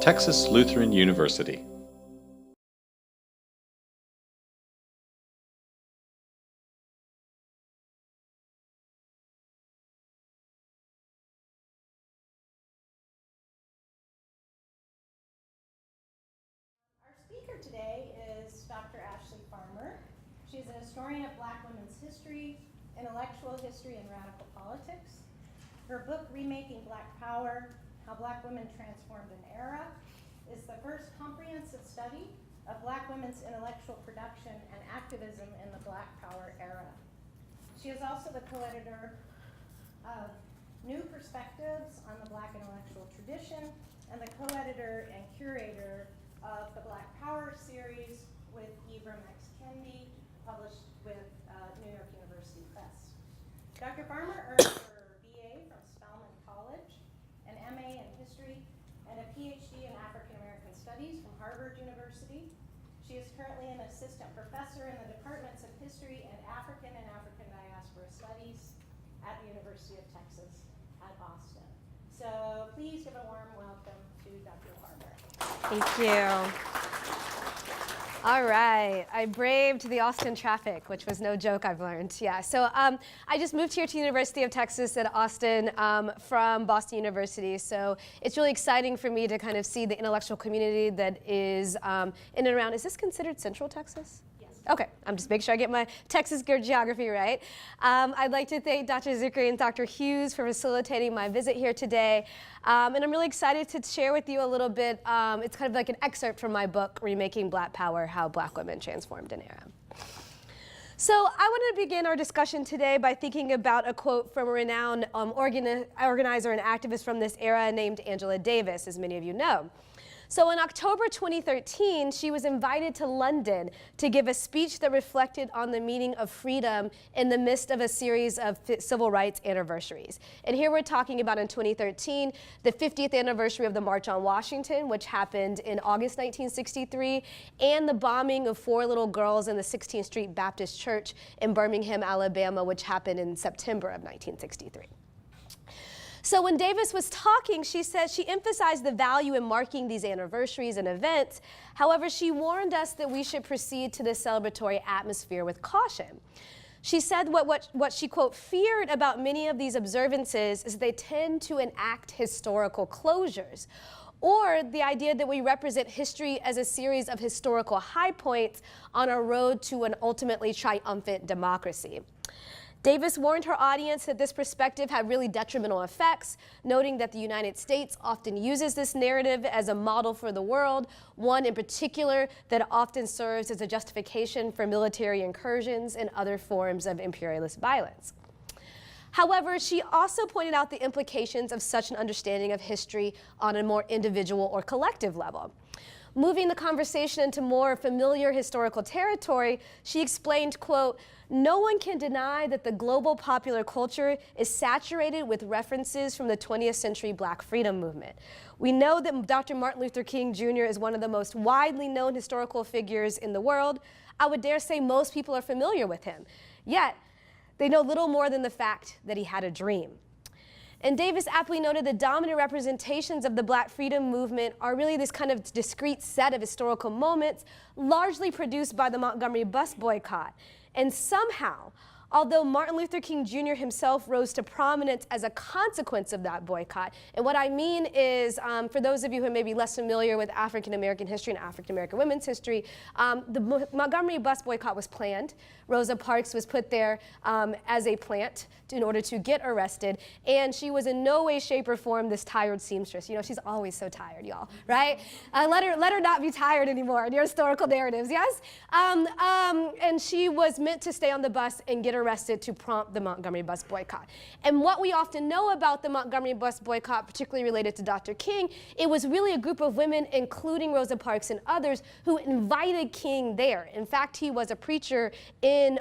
Texas Lutheran University. Today is Dr. Ashley Farmer. She's a historian of Black women's history, intellectual history, and radical politics. Her book, Remaking Black Power, How Black Women Transformed an Era, is the first comprehensive study of Black women's intellectual production and activism in the Black Power era. She is also the co-editor of New Perspectives on the Black Intellectual Tradition and the co-editor and curator of the Black Power series with Ibram X. Kendi, published with New York University Press. Dr. Farmer earned her BA from Spelman College, an MA in history, and a Ph.D. in African American Studies from Harvard University. She is currently an assistant professor in the departments of history and African diaspora studies at the University of Texas at Austin. So please give a warm welcome to Dr. Farmer. Thank you. All right, I braved the Austin traffic, which was no joke, I've learned. Yeah, so I just moved here to University of Texas at Austin from Boston University. So it's really exciting for me to kind of see the intellectual community that is in and around. Is this considered Central Texas? Okay, I'm just making sure I get my Texas geography right. I'd like to thank Dr. Zickery and Dr. Hughes for facilitating my visit here today. And I'm really excited to share with you a little bit, it's kind of like an excerpt from my book, Remaking Black Power, How Black Women Transformed an Era. So I wanted to begin our discussion today by thinking about a quote from a renowned organizer and activist from this era named Angela Davis, as many of you know. So in October 2013, she was invited to London to give a speech that reflected on the meaning of freedom in the midst of a series of civil rights anniversaries. And here we're talking about in 2013, the 50th anniversary of the March on Washington, which happened in August 1963, and the bombing of 4 little girls in the 16th Street Baptist Church in Birmingham, Alabama, which happened in September of 1963. So when Davis was talking, she said she emphasized the value in marking these anniversaries and events. However, she warned us that we should proceed to this celebratory atmosphere with caution. She said what she, quote, feared about many of these observances is they tend to enact historical closures, or the idea that we represent history as a series of historical high points on a road to an ultimately triumphant democracy. Davis warned her audience that this perspective had really detrimental effects, noting that the United States often uses this narrative as a model for the world, one in particular that often serves as a justification for military incursions and other forms of imperialist violence. However, she also pointed out the implications of such an understanding of history on a more individual or collective level. Moving the conversation into more familiar historical territory, she explained, quote, no one can deny that the global popular culture is saturated with references from the 20th century Black freedom movement. We know that Dr. Martin Luther King Jr. is one of the most widely known historical figures in the world. I would dare say most people are familiar with him. Yet, they know little more than the fact that he had a dream. And Davis aptly noted the dominant representations of the Black freedom movement are really this kind of discrete set of historical moments, largely produced by the Montgomery Bus Boycott. And somehow, although Martin Luther King Jr. himself rose to prominence as a consequence of that boycott, and what I mean is, for those of you who may be less familiar with African American history and African American women's history, the Montgomery Bus Boycott was planned. Rosa Parks was put there as a plant in order to get arrested, and she was in no way, shape, or form this tired seamstress. You know, she's always so tired, y'all, right? Let her not be tired anymore in your historical narratives, yes? And she was meant to stay on the bus and get arrested to prompt the Montgomery Bus Boycott. And what we often know about the Montgomery Bus Boycott, particularly related to Dr. King, it was really a group of women, including Rosa Parks and others, who invited King there. In fact, he was a preacher in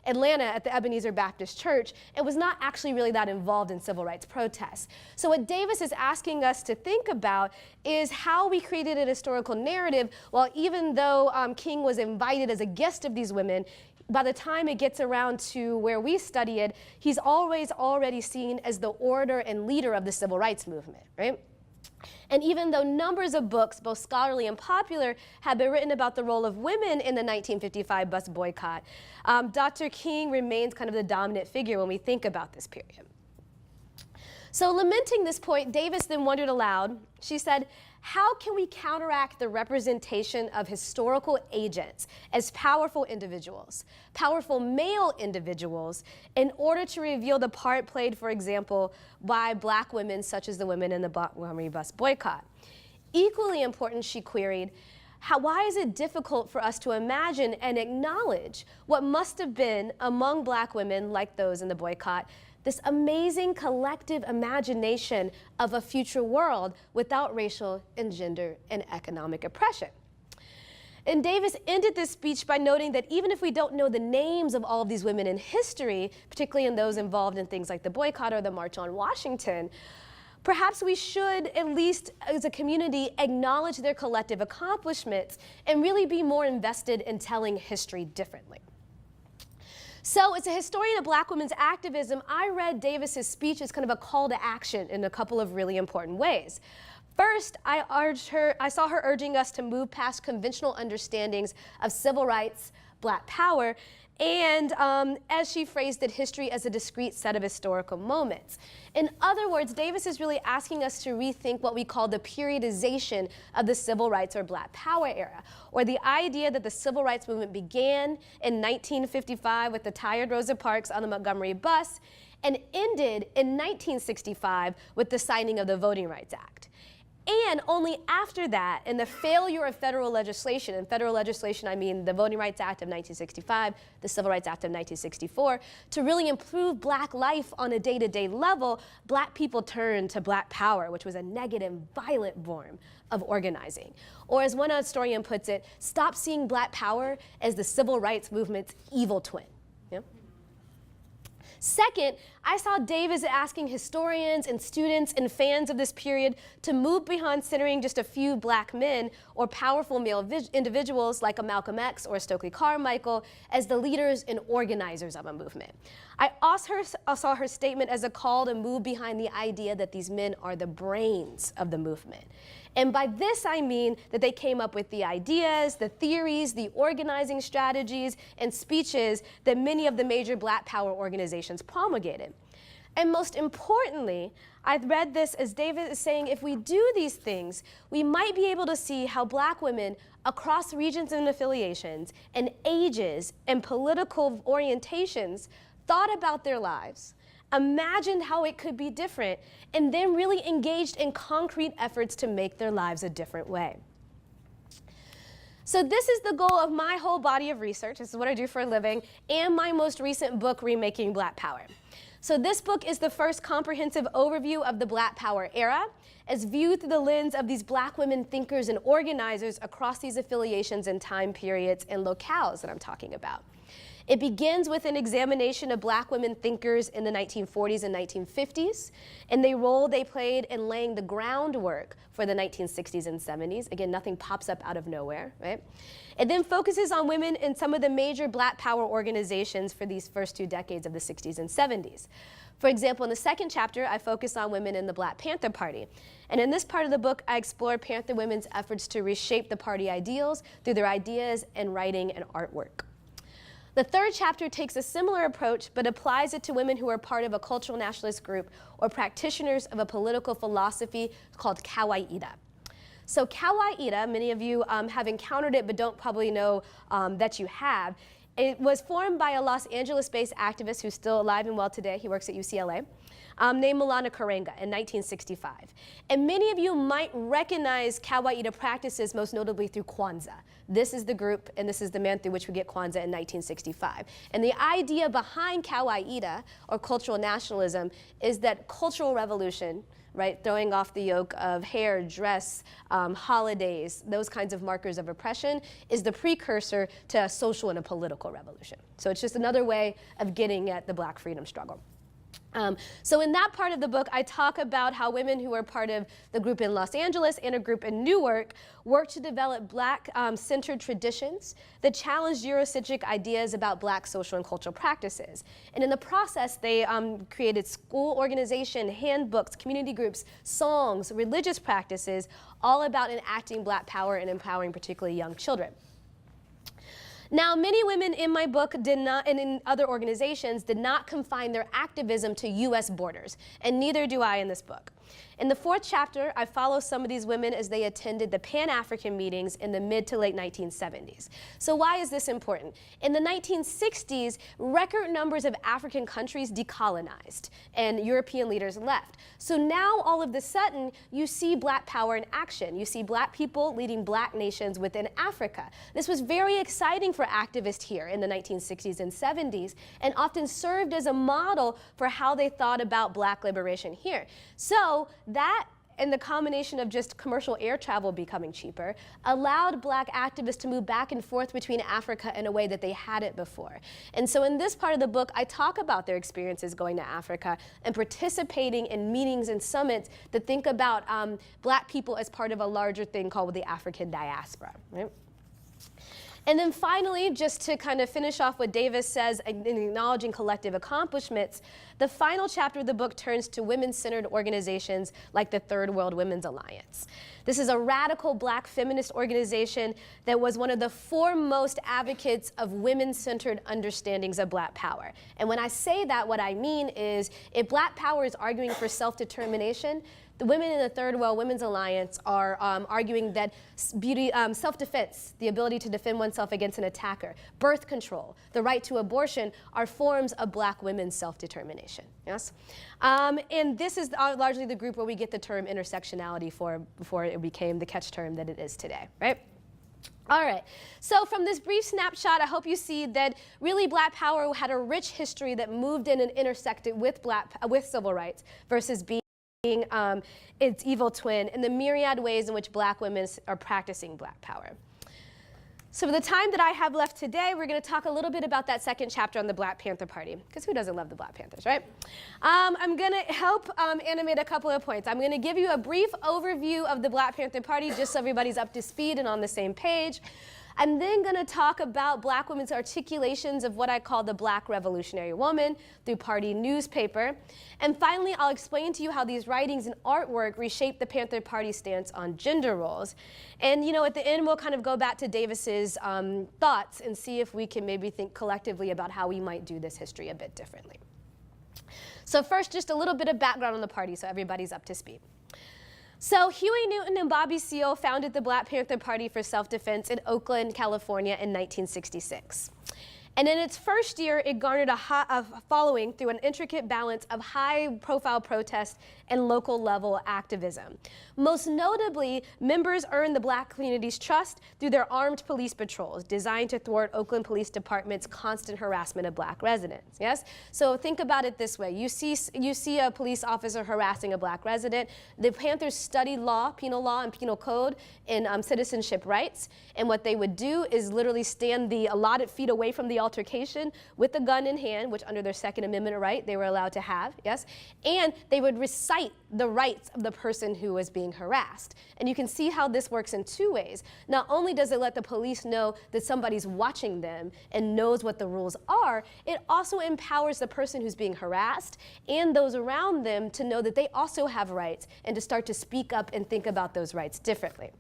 Atlanta at the Ebenezer Baptist Church and was not actually really that involved in civil rights protests. So what Davis is asking us to think about is how we created an historical narrative, while even though King was invited as a guest of these women, by the time it gets around to where we study it, he's always already seen as the orator and leader of the civil rights movement, right? And even though numbers of books, both scholarly and popular, have been written about the role of women in the 1955 bus boycott, Dr. King remains kind of the dominant figure when we think about this period. So lamenting this point, Davis then wondered aloud. She said, how can we counteract the representation of historical agents as powerful individuals, powerful male individuals, in order to reveal the part played, for example, by Black women, such as the women in the Montgomery Bus Boycott? Equally important, she queried, why is it difficult for us to imagine and acknowledge what must have been among Black women like those in the boycott, this amazing collective imagination of a future world without racial and gender and economic oppression? And Davis ended this speech by noting that even if we don't know the names of all of these women in history, particularly in those involved in things like the boycott or the March on Washington, perhaps we should, at least as a community, acknowledge their collective accomplishments and really be more invested in telling history differently. So as a historian of Black women's activism, I read Davis's speech as kind of a call to action in a couple of really important ways. First, I saw her urging us to move past conventional understandings of civil rights, Black power, and as she phrased it, history as a discrete set of historical moments. In other words, Davis is really asking us to rethink what we call the periodization of the civil rights or Black power era, or the idea that the civil rights movement began in 1955 with the tired Rosa Parks on the Montgomery bus and ended in 1965 with the signing of the Voting Rights Act. And only after that, in the failure of federal legislation, and federal legislation I mean the Voting Rights Act of 1965, the Civil Rights Act of 1964, to really improve Black life on a day-to-day level, Black people turned to Black power, which was a negative, violent form of organizing. Or as one historian puts it, stop seeing Black power as the civil rights movement's evil twin. Yeah? Second, I saw Davis asking historians and students and fans of this period to move beyond centering just a few Black men or powerful male individuals like a Malcolm X or a Stokely Carmichael as the leaders and organizers of a movement. I also saw her statement as a call to move behind the idea that these men are the brains of the movement. And by this, I mean that they came up with the ideas, the theories, the organizing strategies, and speeches that many of the major Black power organizations promulgated. And most importantly, I read this as David is saying, if we do these things, we might be able to see how Black women across regions and affiliations and ages and political orientations thought about their lives, imagined how it could be different, and then really engaged in concrete efforts to make their lives a different way. So this is the goal of my whole body of research. This is what I do for a living, and my most recent book, Remaking Black Power. So this book is the first comprehensive overview of the Black Power era, as viewed through the lens of these Black women thinkers and organizers across these affiliations and time periods and locales that I'm talking about. It begins with an examination of Black women thinkers in the 1940s and 1950s, and the role they played in laying the groundwork for the 1960s and 70s. Again, nothing pops up out of nowhere, right? It then focuses on women in some of the major Black power organizations for these first 2 decades of the 60s and 70s. For example, in the second chapter, I focus on women in the Black Panther Party. And in this part of the book, I explore Panther women's efforts to reshape the party ideals through their ideas and writing and artwork. The third chapter takes a similar approach, but applies it to women who are part of a cultural nationalist group or practitioners of a political philosophy called Kawaida. So Kawaida, many of you have encountered it, but don't probably know that you have. It was formed by a Los Angeles-based activist who's still alive and well today. He works at UCLA. Named Maulana Karenga in 1965. And many of you might recognize Kawaida practices most notably through Kwanzaa. This is the group and this is the man through which we get Kwanzaa in 1965. And the idea behind Kawaida, or cultural nationalism, is that cultural revolution, right, throwing off the yoke of hair, dress, holidays, those kinds of markers of oppression, is the precursor to a social and a political revolution. So it's just another way of getting at the Black freedom struggle. So in that part of the book, I talk about how women who are part of the group in Los Angeles and a group in Newark worked to develop Black-centered traditions that challenged Eurocentric ideas about Black social and cultural practices. And in the process, they created school organization, handbooks, community groups, songs, religious practices, all about enacting Black power and empowering particularly young children. Now, many women in my book did not, and in other organizations, did not confine their activism to US borders, and neither do I in this book. In the 4th chapter, I follow some of these women as they attended the Pan-African meetings in the mid to late 1970s. So why is this important? In the 1960s, record numbers of African countries decolonized and European leaders left. So now all of a sudden, you see Black power in action. You see Black people leading Black nations within Africa. This was very exciting for activists here in the 1960s and 70s, and often served as a model for how they thought about Black liberation here. So that, and the combination of just commercial air travel becoming cheaper, allowed Black activists to move back and forth between Africa in a way that they hadn't before. And so in this part of the book, I talk about their experiences going to Africa and participating in meetings and summits that think about Black people as part of a larger thing called the African diaspora, right? And then finally, just to kind of finish off what Davis says in acknowledging collective accomplishments, the final chapter of the book turns to women-centered organizations like the Third World Women's Alliance. This is a radical Black feminist organization that was one of the foremost advocates of women-centered understandings of Black power. And when I say that, what I mean is if Black power is arguing for self-determination, the women in the Third World Women's Alliance are arguing that self-defense, the ability to defend oneself against an attacker, birth control, the right to abortion are forms of Black women's self-determination, yes? And this is largely the group where we get the term intersectionality before it became the catch term that it is today, right? All right, so from this brief snapshot, I hope you see that really Black power had a rich history that moved in and intersected with civil rights versus being its evil twin in the myriad ways in which Black women are practicing Black power. So for the time that I have left today, we're going to talk a little bit about that 2nd chapter on the Black Panther Party, because who doesn't love the Black Panthers, right? I'm going to help animate a couple of points. I'm going to give you a brief overview of the Black Panther Party just so everybody's up to speed and on the same page. I'm then going to talk about Black women's articulations of what I call the Black revolutionary woman through party newspaper. And finally, I'll explain to you how these writings and artwork reshape the Panther Party stance on gender roles. And at the end, we'll kind of go back to Davis's thoughts and see if we can maybe think collectively about how we might do this history a bit differently. So first, just a little bit of background on the party so everybody's up to speed. So Huey Newton and Bobby Seale founded the Black Panther Party for Self-Defense in Oakland, California in 1966. And in its first year, it garnered a following through an intricate balance of high-profile protest and local-level activism. Most notably, members earned the Black community's trust through their armed police patrols designed to thwart Oakland Police Department's constant harassment of Black residents, yes? So think about it this way. You see a police officer harassing a Black resident. The Panthers studied law, penal law and penal code and citizenship rights. And what they would do is literally stand the allotted feet away from the altercation with a gun in hand, which under their Second Amendment right they were allowed to have, yes? And they would recite the rights of the person who was being harassed. And you can see how this works in two ways. Not only does it let the police know that somebody's watching them and knows what the rules are, it also empowers the person who's being harassed and those around them to know that they also have rights and to start to speak up and think about those rights differently.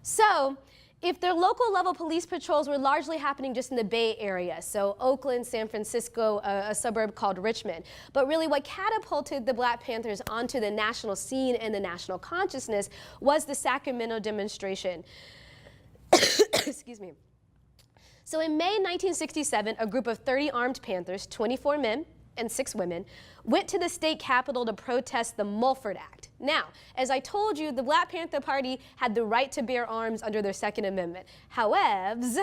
So, if their local level police patrols were largely happening just in the Bay Area, so Oakland, San Francisco, a suburb called Richmond, but really what catapulted the Black Panthers onto the national scene and the national consciousness was the Sacramento Demonstration. Excuse me. So in May 1967, a group of 30 armed Panthers, 24 men and 6 women, went to the state capitol to protest the Mulford Act. Now, as I told you, the Black Panther Party had the right to bear arms under their Second Amendment. However,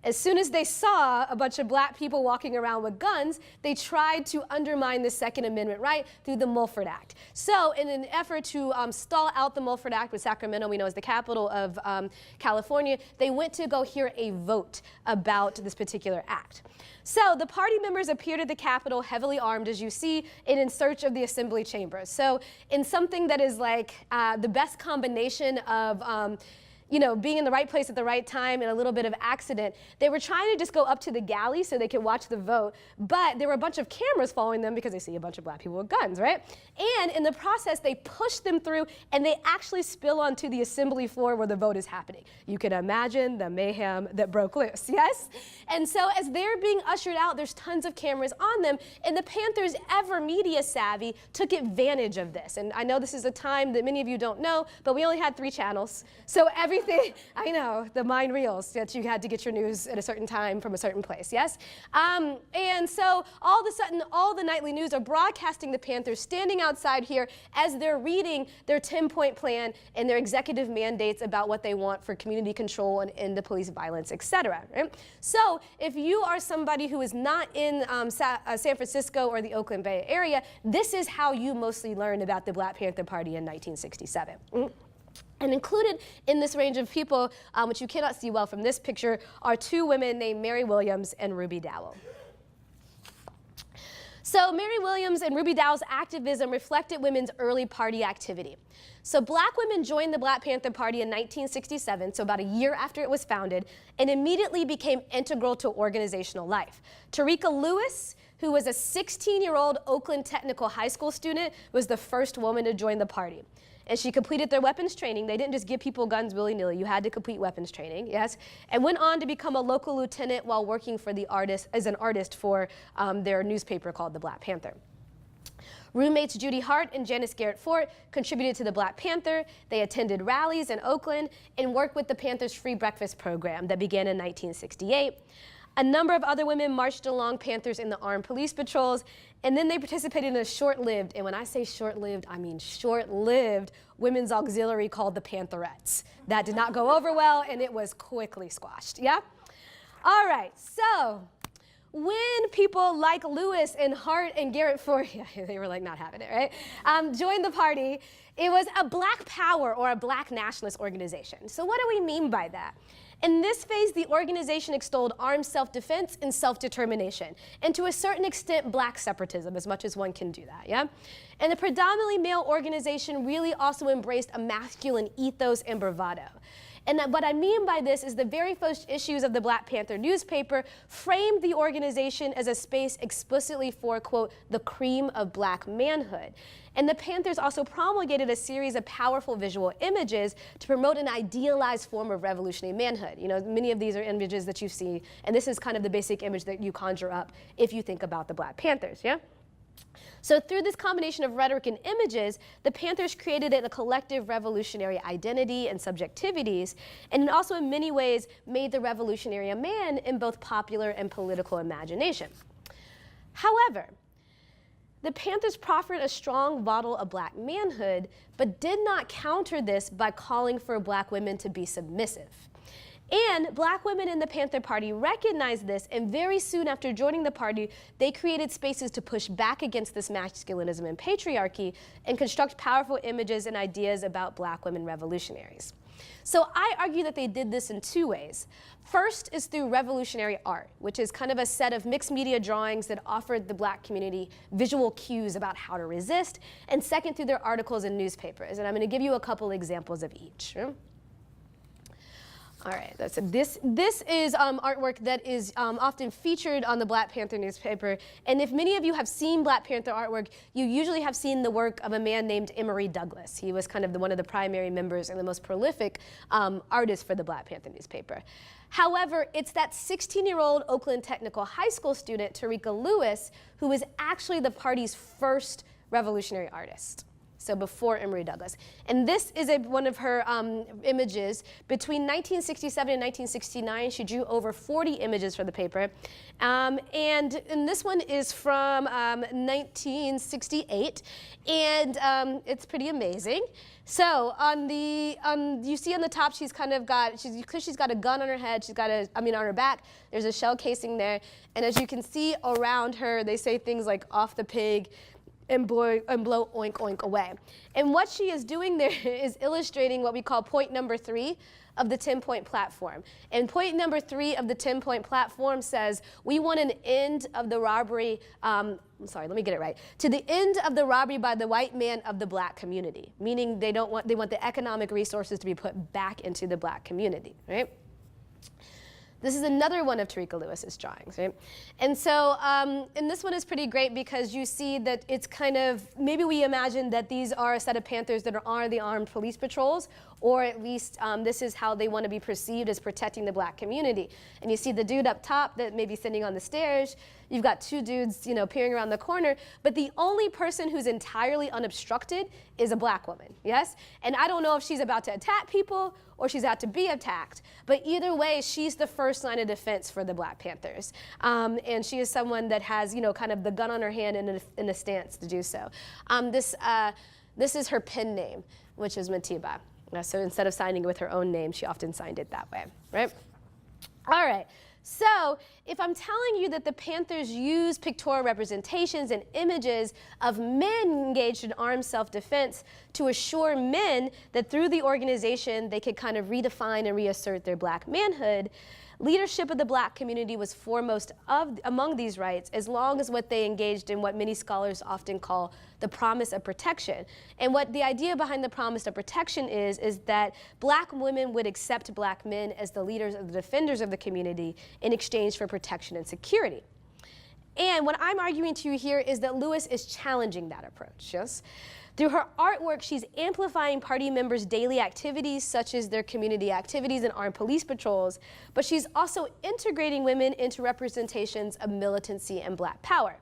As soon as they saw a bunch of black people walking around with guns, they tried to undermine the Second Amendment right through the Mulford Act. So in an effort to stall out the Mulford Act, with Sacramento we know is the capital of California, they went to go hear a vote about this particular act. So the party members appeared at the Capitol heavily armed, as you see, and in search of the assembly chambers. So in something that is like the best combination of you know, being in the right place at the right time and a little bit of accident, they were trying to just go up to the galley so they could watch the vote, but there were a bunch of cameras following them because they see a bunch of black people with guns, right? And in the process, they push them through and they actually spill onto the assembly floor where the vote is happening. You can imagine the mayhem that broke loose, yes? And so as they're being ushered out, there's tons of cameras on them, and the Panthers, ever media savvy, took advantage of this. And I know this is a time that many of you don't know, but we only had 3 channels. So everything, I know, the mind reels that you had to get your news at a certain time from a certain place, yes? And so all of a sudden, all the nightly news are broadcasting the Panthers standing outside here as they're reading their 10-point plan and their executive mandates about what they want for community control and end the police violence, et cetera, right? So if you are somebody who is not in San Francisco or the Oakland Bay area, this is how you mostly learned about the Black Panther Party in 1967. And included in this range of people, which you cannot see well from this picture, are 2 women named Mary Williams and Ruby Dowell. So Mary Williams and Ruby Dowell's activism reflected women's early party activity. So black women joined the Black Panther Party in 1967, so about a year after it was founded, and immediately became integral to organizational life. Tareka Lewis, who was a 16-year-old Oakland Technical High School student, was the first woman to join the party. And she completed their weapons training. They didn't just give people guns willy-nilly. You had to complete weapons training, yes? And went on to become a local lieutenant while working for the artist, as an artist for their newspaper called the Black Panther. Roommates Judy Hart and Janis Garret contributed to the Black Panther. They attended rallies in Oakland and worked with the Panthers' free breakfast program that began in 1968. A number of other women marched along Panthers in the armed police patrols, and then they participated in a short-lived, and when I say short-lived, I mean short-lived, women's auxiliary called the Pantherettes. That did not go over well, and it was quickly squashed, yeah? All right, so when people like Lewis and Hart and Garret yeah, they were like not having it, right? Joined the party, it was a Black Power or a Black nationalist organization. So what do we mean by that? In this phase, the organization extolled armed self-defense and self-determination, and to a certain extent, Black separatism, as much as one can do that, yeah? And the predominantly male organization really also embraced a masculine ethos and bravado. And what I mean by this is the very first issues of the Black Panther newspaper framed the organization as a space explicitly for, quote, the cream of Black manhood. And the Panthers also promulgated a series of powerful visual images to promote an idealized form of revolutionary manhood. You know, many of these are images that you see, and this is kind of the basic image that you conjure up if you think about the Black Panthers, yeah? So through this combination of rhetoric and images, the Panthers created a collective revolutionary identity and subjectivities, and it also in many ways made the revolutionary a man in both popular and political imagination. However, the Panthers proffered a strong model of Black manhood, but did not counter this by calling for Black women to be submissive. And Black women in the Panther Party recognized this, and very soon after joining the party, they created spaces to push back against this masculinism and patriarchy and construct powerful images and ideas about Black women revolutionaries. So I argue that they did this in 2 ways. First is through revolutionary art, which is kind of a set of mixed media drawings that offered the Black community visual cues about how to resist, and second through their articles in newspapers. And I'm going to give you a couple examples of each. All right, this is artwork that is often featured on the Black Panther newspaper. And if many of you have seen Black Panther artwork, you usually have seen the work of a man named Emory Douglas. He was kind of one of the primary members and the most prolific artist for the Black Panther newspaper. However, it's that 16-year-old Oakland Technical High School student, Tareka Lewis, who was actually the party's first revolutionary artist. so before Emory Douglas. And this is one of her images. Between 1967 and 1969, she drew over 40 images for the paper. And this one is from 1968, and it's pretty amazing. So you see on the top, she's kind of got, because she's got a gun on her head, on her back, there's a shell casing there. And as you can see around her, they say things like off the pig and blow oink oink away. And what she is doing there is illustrating what we call point number 3 of the 10-point platform. And point number 3 of the 10-point platform says, we want an end of the robbery, I'm sorry, let me get it right, to the end of the robbery by the white man of the black community, meaning they want the economic resources to be put back into the black community, right? This is another one of Tareka Lewis's drawings, right? And so, and this one is pretty great because you see that it's kind of, maybe we imagine that these are a set of Panthers that are the armed police patrols, or at least this is how they want to be perceived as protecting the black community. And you see the dude up top that may be sitting on the stairs. You've got 2 dudes, peering around the corner, but the only person who's entirely unobstructed is a black woman, yes? And I don't know if she's about to attack people or she's out to be attacked, but either way, she's the first line of defense for the Black Panthers. And she is someone that has, kind of the gun on her hand and in a stance to do so. This is her pen name, which is Matiba. So instead of signing it with her own name, she often signed it that way, right? All right. So if I'm telling you that the Panthers use pictorial representations and images of men engaged in armed self-defense to assure men that through the organization they could kind of redefine and reassert their black manhood, leadership of the black community was foremost among these rights, as long as what they engaged in what many scholars often call the promise of protection. And what the idea behind the promise of protection is that black women would accept black men as the leaders of the defenders of the community in exchange for protection and security. And what I'm arguing to you here is that Lewis is challenging that approach, yes? Through her artwork, she's amplifying party members' daily activities, such as their community activities and armed police patrols, but she's also integrating women into representations of militancy and black power.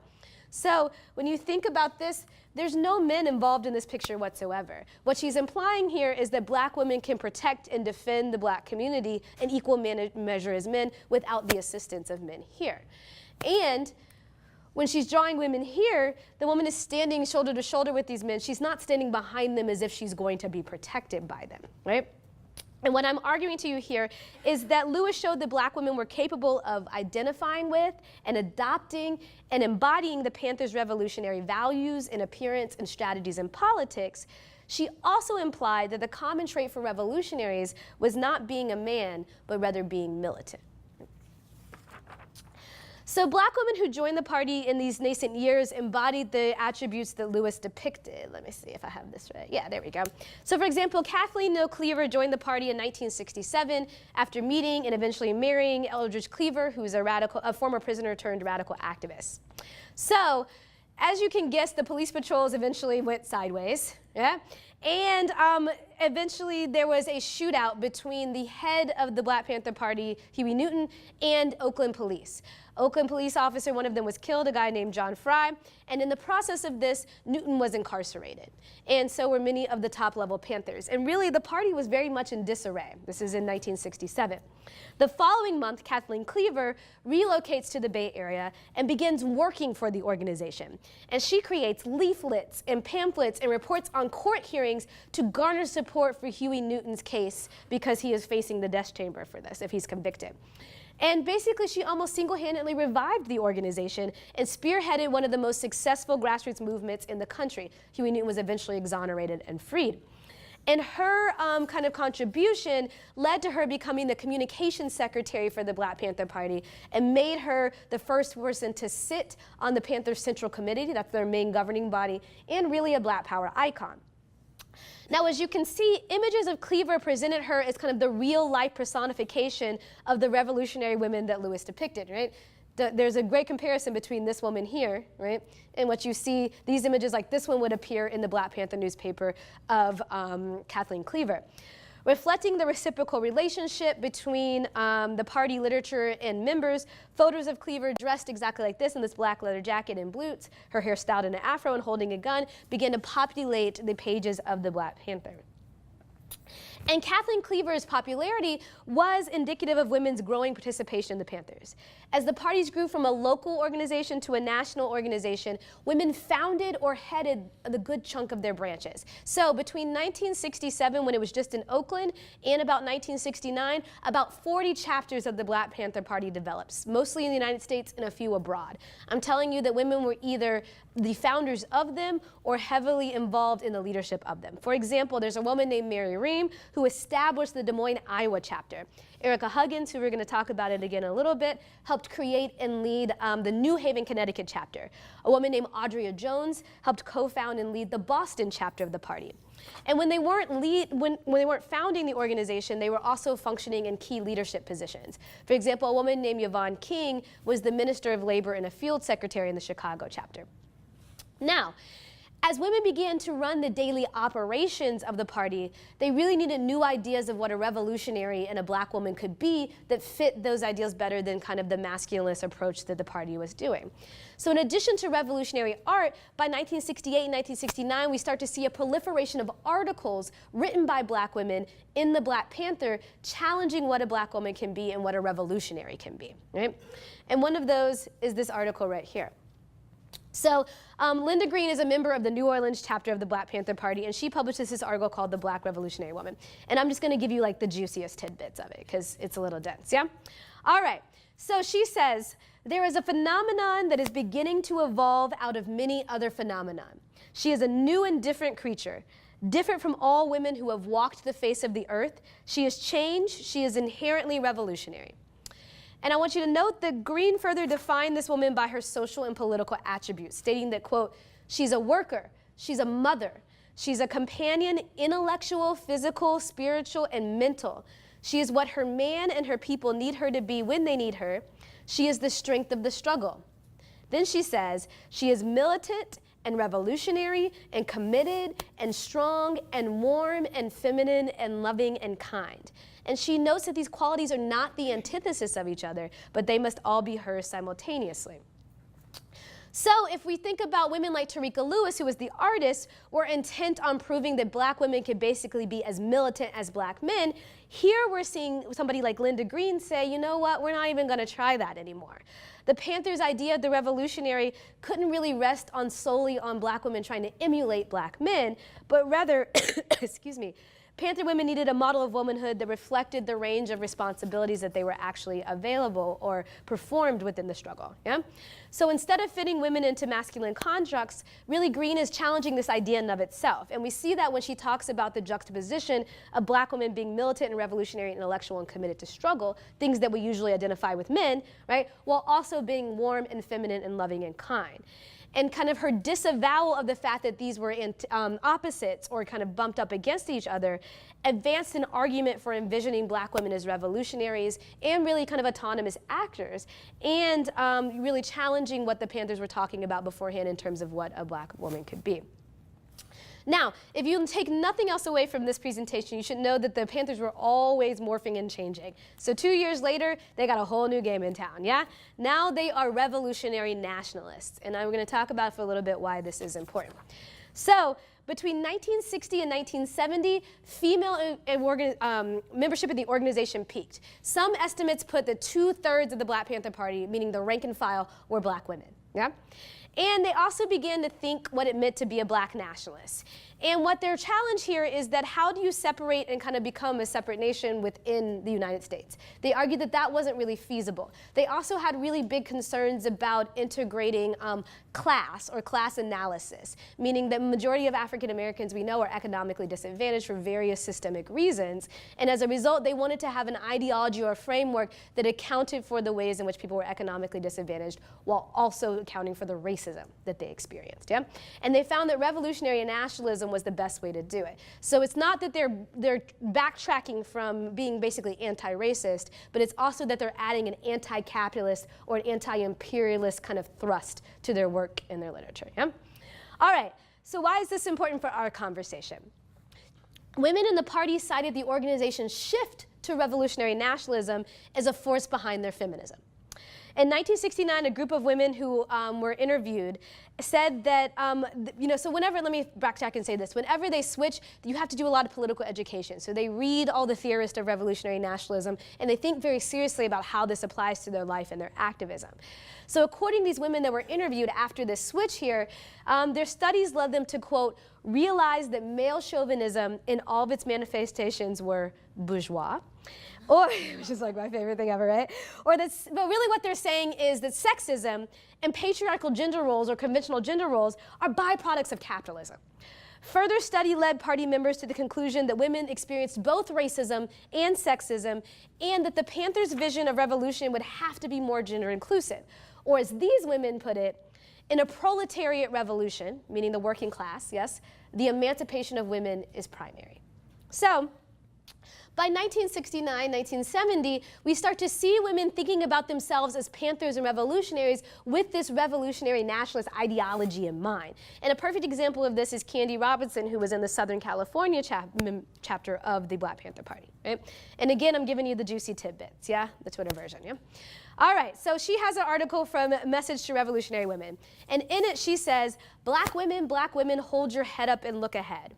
So when you think about this, there's no men involved in this picture whatsoever. What she's implying here is that black women can protect and defend the black community in equal measure as men without the assistance of men here. And when she's drawing women here, the woman is standing shoulder to shoulder with these men. She's not standing behind them as if she's going to be protected by them, right? And what I'm arguing to you here is that Lewis showed that black women were capable of identifying with and adopting and embodying the Panthers' revolutionary values in appearance and strategies in politics. She also implied that the common trait for revolutionaries was not being a man, but rather being militant. So black women who joined the party in these nascent years embodied the attributes that Lewis depicted. Let me see if I have this right. Yeah, there we go. So for example, Kathleen Cleaver joined the party in 1967 after meeting and eventually marrying Eldridge Cleaver, who's a former prisoner turned radical activist. So as you can guess, the police patrols eventually went sideways, yeah? And eventually there was a shootout between the head of the Black Panther Party, Huey Noon, and Oakland police. Oakland police officer, one of them was killed, a guy named John Fry, and in the process of this, Newton was incarcerated. And so were many of the top-level Panthers. And really, the party was very much in disarray. This is in 1967. The following month, Kathleen Cleaver relocates to the Bay Area and begins working for the organization. And she creates leaflets and pamphlets and reports on court hearings to garner support for Huey Newton's case because he is facing the death chamber for this if he's convicted. And basically, she almost single-handedly revived the organization and spearheaded one of the most successful grassroots movements in the country. Huey Newton was eventually exonerated and freed. And her kind of contribution led to her becoming the communications secretary for the Black Panther Party and made her the first person to sit on the Panther Central Committee, that's their main governing body, and really a Black Power icon. Now, as you can see, images of Cleaver presented her as kind of the real-life personification of the revolutionary women that Lewis depicted, right? There's a great comparison between this woman here, right, and what you see, these images like this one would appear in the Black Panther newspaper of Kathleen Cleaver. Reflecting the reciprocal relationship between the party literature and members, photos of Cleaver dressed exactly like this in this black leather jacket and boots, her hair styled in an afro and holding a gun, began to populate the pages of the Black Panther. And Kathleen Cleaver's popularity was indicative of women's growing participation in the Panthers. As the parties grew from a local organization to a national organization, women founded or headed the good chunk of their branches. So between 1967, when it was just in Oakland, and about 1969, about 40 chapters of the Black Panther Party developed, mostly in the United States and a few abroad. I'm telling you that women were either the founders of them or heavily involved in the leadership of them. For example, there's a woman named Mary Ream who established the Des Moines, Iowa chapter. Ericka Huggins, who we're going to talk about it again in a little bit, helped create and lead the New Haven, Connecticut chapter. A woman named Audria Jones helped co-found and lead the Boston chapter of the party. And when they weren't founding the organization, they were also functioning in key leadership positions. For example, a woman named Yvonne King was the Minister of Labor and a field secretary in the Chicago chapter. Now, as women began to run the daily operations of the party, they really needed new ideas of what a revolutionary and a black woman could be that fit those ideals better than kind of the masculinist approach that the party was doing. So in addition to revolutionary art, by 1968 and 1969, we start to see a proliferation of articles written by black women in the Black Panther challenging what a black woman can be and what a revolutionary can be, right? And one of those is this article right here. So Linda Green is a member of the New Orleans chapter of the Black Panther Party, and she publishes this article called The Black Revolutionary Woman. And I'm just going to give you like the juiciest tidbits of it because it's a little dense, yeah? All right, so she says, there is a phenomenon that is beginning to evolve out of many other phenomena. She is a new and different creature, different from all women who have walked the face of the earth. She is changed, she is inherently revolutionary. And I want you to note that Green further defined this woman by her social and political attributes, stating that, quote, she's a worker, she's a mother, she's a companion, intellectual, physical, spiritual, and mental. She is what her man and her people need her to be when they need her. She is the strength of the struggle. Then she says, she is militant and revolutionary and committed and strong and warm and feminine and loving and kind. And she notes that these qualities are not the antithesis of each other, but they must all be hers simultaneously. So if we think about women like Tareka Lewis, who was the artist, were intent on proving that black women could basically be as militant as black men, here we're seeing somebody like Linda Green say, you know what, we're not even going to try that anymore. The Panthers' idea of the revolutionary couldn't really rest on solely on black women trying to emulate black men, but rather, excuse me, Panther women needed a model of womanhood that reflected the range of responsibilities that they were actually available or performed within the struggle, yeah? So instead of fitting women into masculine constructs, really Green is challenging this idea in and of itself. And we see that when she talks about the juxtaposition of black women being militant and revolutionary, intellectual, and committed to struggle, things that we usually identify with men, right? While also being warm and feminine and loving and kind. And kind of her disavowal of the fact that these were opposites or kind of bumped up against each other advanced an argument for envisioning black women as revolutionaries and really kind of autonomous actors, and really challenging what the Panthers were talking about beforehand in terms of what a black woman could be. Now, if you take nothing else away from this presentation, you should know that the Panthers were always morphing and changing. So 2 years later, they got a whole new game in town, yeah? Now they are revolutionary nationalists, and I'm going to talk about for a little bit why this is important. So between 1960 and 1970, female membership in the organization peaked. Some estimates put that 2/3 of the Black Panther Party, meaning the rank and file, were black women, yeah? And they also began to think what it meant to be a black nationalist. And what their challenge here is that how do you separate and kind of become a separate nation within the United States? They argued that that wasn't really feasible. They also had really big concerns about integrating class or class analysis, meaning that the majority of African Americans we know are economically disadvantaged for various systemic reasons. And as a result, they wanted to have an ideology or a framework that accounted for the ways in which people were economically disadvantaged while also accounting for the racism that they experienced, yeah? And they found that revolutionary nationalism was the best way to do it. So it's not that they're backtracking from being basically anti-racist, but it's also that they're adding an anti-capitalist or an anti-imperialist kind of thrust to their work and their literature, yeah? All right, so why is this important for our conversation? women in the party cited the organization's shift to revolutionary nationalism as a force behind their feminism. In 1969, a group of women who were interviewed said that, so whenever, let me backtrack and say this, whenever they switch, you have to do a lot of political education. So they read all the theorists of revolutionary nationalism, and they think very seriously about how this applies to their life and their activism. So according to these women that were interviewed after this switch here, their studies led them to, quote, realize that male chauvinism in all of its manifestations were bourgeois, or, which is like my favorite thing ever, right? But really what they're saying is that sexism and patriarchal gender roles or conventional gender roles are byproducts of capitalism. Further study led party members to the conclusion that women experienced both racism and sexism, and that the Panthers' vision of revolution would have to be more gender inclusive. Or as these women put it, in a proletariat revolution, meaning the working class, yes, the emancipation of women is primary. So, by 1969, 1970, we start to see women thinking about themselves as Panthers and revolutionaries with this revolutionary nationalist ideology in mind. And a perfect example of this is Kandi Robinson, who was in the Southern California chapter of the Black Panther Party, right? And again, I'm giving you the juicy tidbits, yeah? The Twitter version, yeah? All right, so she has an article from Message to Revolutionary Women. And in it, she says, black women, hold your head up and look ahead.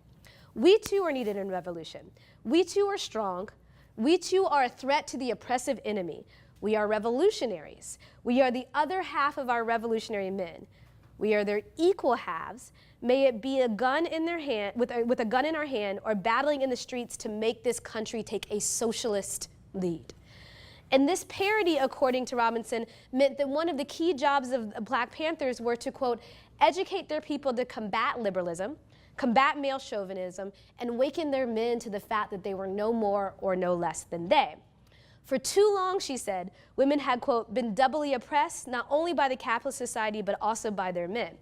We too are needed in revolution. We too are strong. We too are a threat to the oppressive enemy. We are revolutionaries. We are the other half of our revolutionary men. We are their equal halves. May it be a gun in their hand, with a gun in our hand, or battling in the streets to make this country take a socialist lead. And this parody, according to Robinson, meant that one of the key jobs of Black Panthers were to, quote, educate their people to combat liberalism, combat male chauvinism, and waken their men to the fact that they were no more or no less than they. For too long, she said, women had, quote, been doubly oppressed, not only by the capitalist society, but also by their men.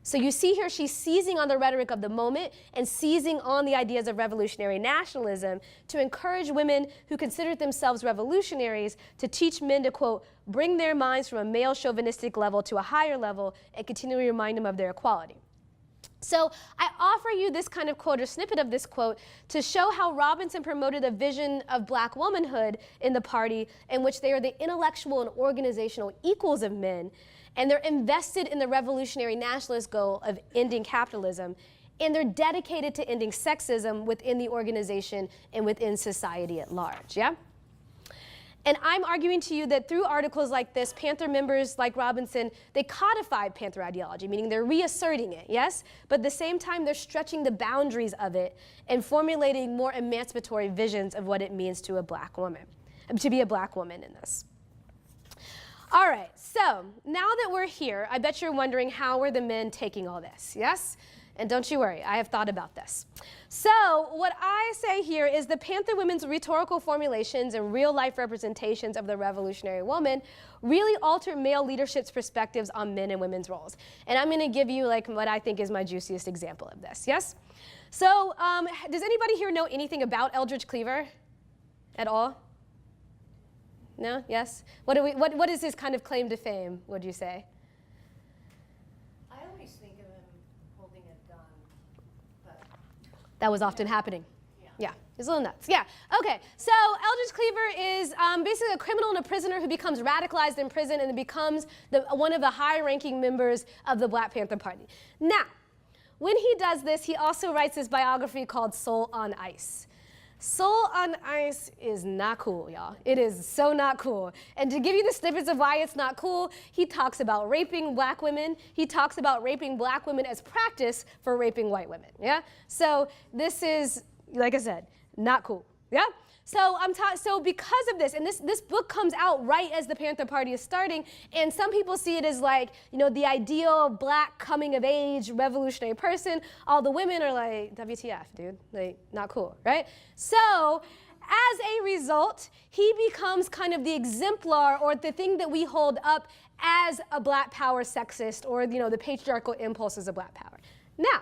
So you see here, she's seizing on the rhetoric of the moment and seizing on the ideas of revolutionary nationalism to encourage women who considered themselves revolutionaries to teach men to, quote, bring their minds from a male chauvinistic level to a higher level and continually remind them of their equality. So I offer you this kind of quote or snippet of this quote to show how Robinson promoted a vision of black womanhood in the party in which they are the intellectual and organizational equals of men, and they're invested in the revolutionary nationalist goal of ending capitalism, and they're dedicated to ending sexism within the organization and within society at large, yeah? And I'm arguing to you that through articles like this, Panther members like Robinson, they codified Panther ideology, meaning they're reasserting it, yes? But at the same time, they're stretching the boundaries of it and formulating more emancipatory visions of what it means to a black woman, to be a black woman in this. All right, so now that we're here, I bet you're wondering how are the men taking all this, yes? And don't you worry, I have thought about this. So what I say here is the Panther women's rhetorical formulations and real-life representations of the revolutionary woman really alter male leadership's perspectives on men and women's roles. And I'm going to give you like what I think is my juiciest example of this, yes? So does anybody here know anything about Eldridge Cleaver at all? No? Yes? What is his kind of claim to fame, would you say? That was often happening. Yeah, it's a little nuts. Yeah, okay. So Eldridge Cleaver is basically a criminal and a prisoner who becomes radicalized in prison and becomes one of the high-ranking members of the Black Panther Party. Now, when he does this, he also writes his biography called Soul on Ice. Soul on Ice is not cool, y'all. It is so not cool. And to give you the snippets of why it's not cool, he talks about raping black women. He talks about raping black women as practice for raping white women, yeah? So this is, like I said, not cool, yeah? So because of this, and this book comes out right as the Panther Party is starting, and some people see it as like, you know, the ideal black coming of age revolutionary person. All the women are like, WTF, dude, like, not cool, right? So as a result, he becomes kind of the exemplar or the thing that we hold up as a black power sexist or, you know, the patriarchal impulses of black power. Now,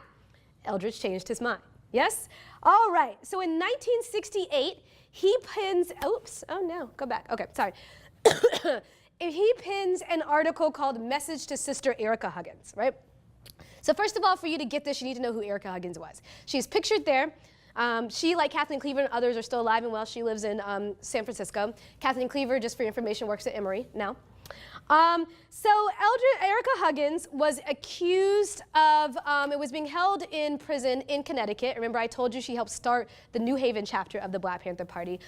Eldridge changed his mind, yes? All right, so in 1968, he pins, oops, oh no, go back, okay, sorry. He pins an article called Message to Sister Ericka Huggins, right? So first of all, for you to get this, you need to know who Ericka Huggins was. She's pictured there. She, like Kathleen Cleaver and others, are still alive and well. She lives in San Francisco. Kathleen Cleaver, just for your information, works at Emory now. So Ericka Huggins was accused of, it was being held in prison in Connecticut. Remember, I told you she helped start the New Haven chapter of the Black Panther Party,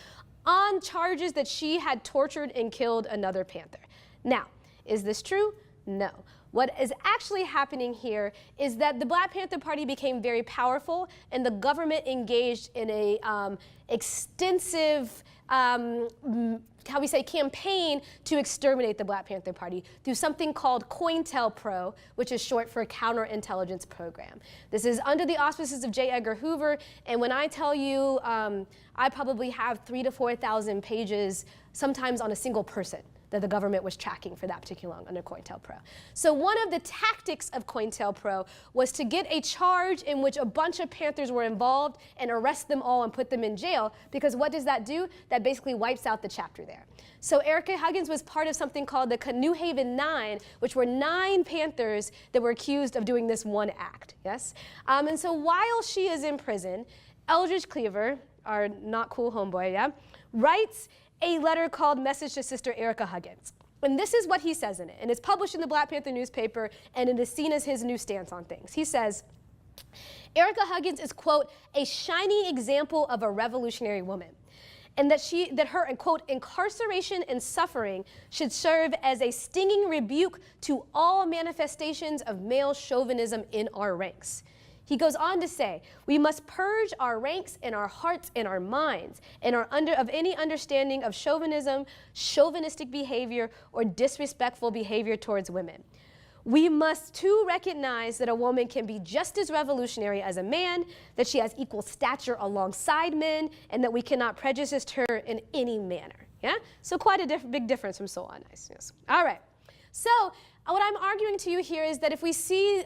on charges that she had tortured and killed another Panther. Now, is this true? No. What is actually happening here is that the Black Panther Party became very powerful, and the government engaged in a extensive campaign to exterminate the Black Panther Party through something called COINTELPRO, which is short for Counterintelligence Program. This is under the auspices of J. Edgar Hoover, and when I tell you, I probably have 3,000 to 4,000 pages, sometimes on a single person, that the government was tracking for that particular long under COINTELPRO. So one of the tactics of COINTELPRO was to get a charge in which a bunch of Panthers were involved and arrest them all and put them in jail, because what does that do? That basically wipes out the chapter there. So Ericka Huggins was part of something called the New Haven 9, which were 9 Panthers that were accused of doing this one act, yes? And so while she is in prison, Eldridge Cleaver, our not cool homeboy, yeah, writes a letter called Message to Sister Ericka Huggins. And this is what he says in it. And it's published in the Black Panther newspaper, and it is seen as his new stance on things. He says, Ericka Huggins is, quote, a shining example of a revolutionary woman, and that her, quote, incarceration and suffering should serve as a stinging rebuke to all manifestations of male chauvinism in our ranks. He goes on to say, we must purge our ranks and our hearts and our minds and of any understanding of chauvinism, chauvinistic behavior, or disrespectful behavior towards women. We must too recognize that a woman can be just as revolutionary as a man, that she has equal stature alongside men, and that we cannot prejudice her in any manner. Yeah? So quite a big difference from so on. Nice. Yes. All right. So what I'm arguing to you here is that if we see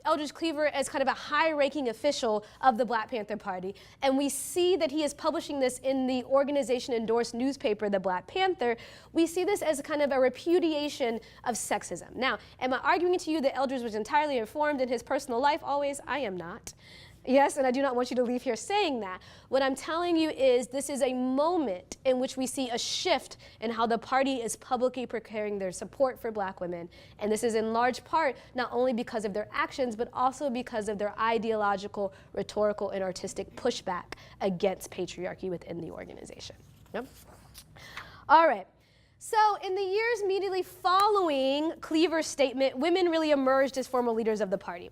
Eldridge Cleaver as kind of a high-ranking official of the Black Panther Party, and we see that he is publishing this in the organization-endorsed newspaper, the Black Panther, we see this as kind of a repudiation of sexism. Now, am I arguing to you that Eldridge was entirely informed in his personal life always? I am not. Yes, and I do not want you to leave here saying that. What I'm telling you is this is a moment in which we see a shift in how the party is publicly preparing their support for Black women. And this is in large part not only because of their actions, but also because of their ideological, rhetorical, and artistic pushback against patriarchy within the organization. Yep. All right. So in the years immediately following Cleaver's statement, women really emerged as formal leaders of the party.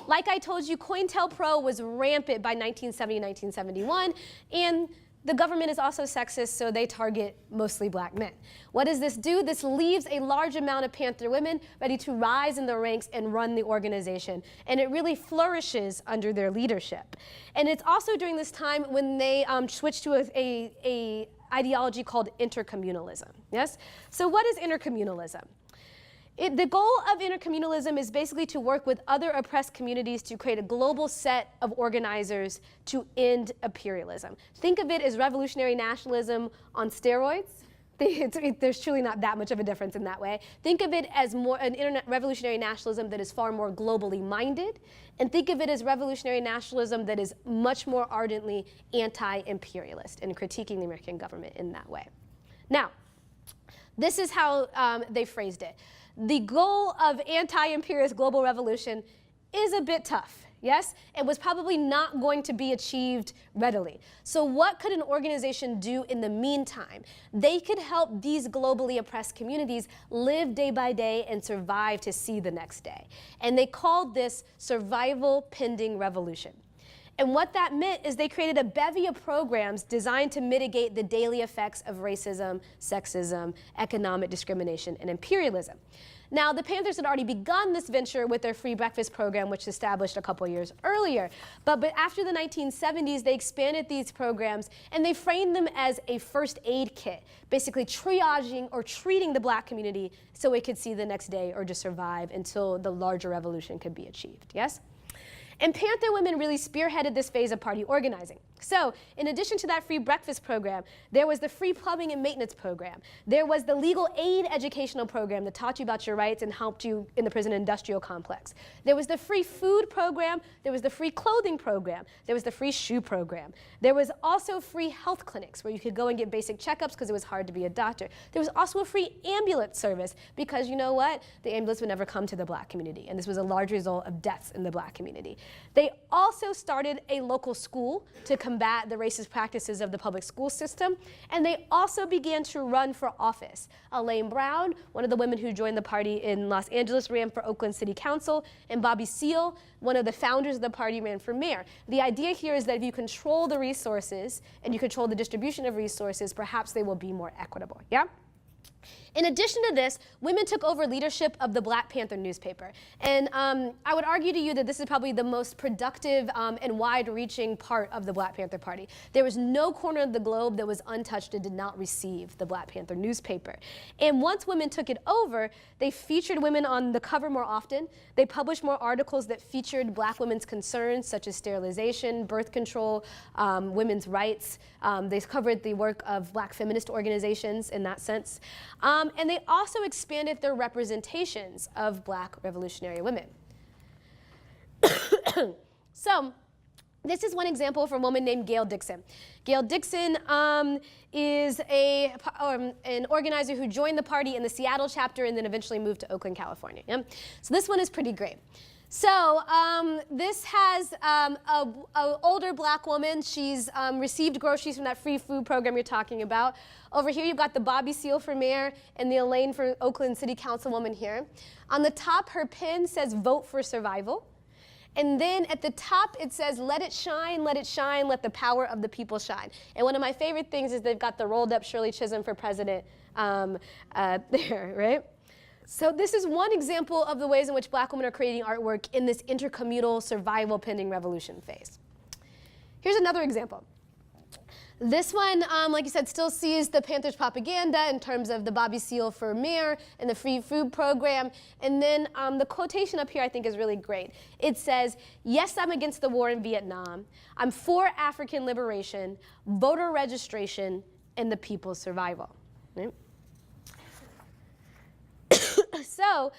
Like I told you, COINTELPRO was rampant by 1970, 1971, and the government is also sexist, so they target mostly Black men. What does this do? This leaves a large amount of Panther women ready to rise in the ranks and run the organization, and it really flourishes under their leadership. And it's also during this time when they switched to a ideology called intercommunalism, yes? So what is intercommunalism? The goal of intercommunalism is basically to work with other oppressed communities to create a global set of organizers to end imperialism. Think of it as revolutionary nationalism on steroids. There's truly not that much of a difference in that way. Think of it as more an revolutionary nationalism that is far more globally minded, and think of it as revolutionary nationalism that is much more ardently anti-imperialist and critiquing the American government in that way. Now, this is how they phrased it. The goal of anti-imperialist global revolution is a bit tough. Yes, it was probably not going to be achieved readily. So what could an organization do in the meantime? They could help these globally oppressed communities live day by day and survive to see the next day. And they called this survival pending revolution. And what that meant is they created a bevy of programs designed to mitigate the daily effects of racism, sexism, economic discrimination, and imperialism. Now, the Panthers had already begun this venture with their free breakfast program, which was established a couple years earlier. But after the 1970s, they expanded these programs, and they framed them as a first aid kit, basically triaging or treating the Black community so it could see the next day or just survive until the larger revolution could be achieved, yes? And Panther women really spearheaded this phase of party organizing. So in addition to that free breakfast program, there was the free plumbing and maintenance program. There was the legal aid educational program that taught you about your rights and helped you in the prison industrial complex. There was the free food program. There was the free clothing program. There was the free shoe program. There was also free health clinics where you could go and get basic checkups because it was hard to be a doctor. There was also a free ambulance service because you know what? The ambulance would never come to the black community, and this was a large result of deaths in the black community. They also started a local school to combat the racist practices of the public school system, and they also began to run for office. Elaine Brown, one of the women who joined the party in Los Angeles, ran for Oakland City Council, and Bobby Seale, one of the founders of the party, ran for mayor. The idea here is that if you control the resources and you control the distribution of resources, perhaps they will be more equitable, yeah? In addition to this, women took over leadership of the Black Panther newspaper. And I would argue to you that this is probably the most productive and wide-reaching part of the Black Panther Party. There was no corner of the globe that was untouched and did not receive the Black Panther newspaper. And once women took it over, they featured women on the cover more often. They published more articles that featured black women's concerns, such as sterilization, birth control, women's rights. They covered the work of black feminist organizations in that sense. And they also expanded their representations of black revolutionary women. So this is one example from a woman named Gail Dixon. Gail Dixon is an organizer who joined the party in the Seattle chapter and then eventually moved to Oakland, California. Yeah? So this one is pretty great. So this has an older black woman. She's received groceries from that free food program you're talking about. Over here you've got the Bobby Seale for mayor and the Elaine for Oakland City Councilwoman here. On the top, her pin says "Vote for Survival." And then at the top it says, let it shine, let the power of the people shine. And one of my favorite things is they've got the rolled up Shirley Chisholm for president there, right? So this is one example of the ways in which black women are creating artwork in this intercommunal survival pending revolution phase. Here's another example. This one, like you said, still sees the Panthers propaganda in terms of the Bobby Seale for mayor and the free food program. And then the quotation up here I think is really great. It says, yes, I'm against the war in Vietnam. I'm for African liberation, voter registration, and the people's survival. Right? So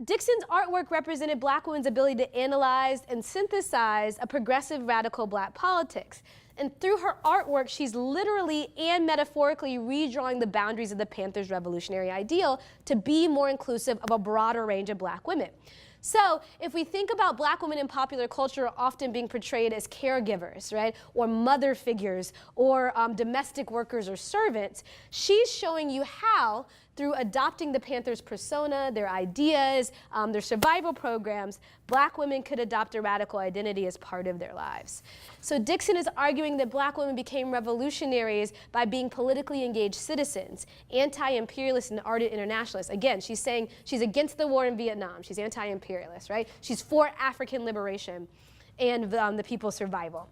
Dixon's artwork represented black women's ability to analyze and synthesize a progressive radical black politics. And through her artwork, she's literally and metaphorically redrawing the boundaries of the Panthers' revolutionary ideal to be more inclusive of a broader range of black women. So if we think about black women in popular culture often being portrayed as caregivers, right, or mother figures, or domestic workers or servants, she's showing you how, through adopting the Panthers' persona, their ideas, their survival programs, black women could adopt a radical identity as part of their lives. So Dixon is arguing that black women became revolutionaries by being politically engaged citizens, anti-imperialist and ardent internationalists. Again, she's saying she's against the war in Vietnam. She's anti-imperialist, right? She's for African liberation and the people's survival.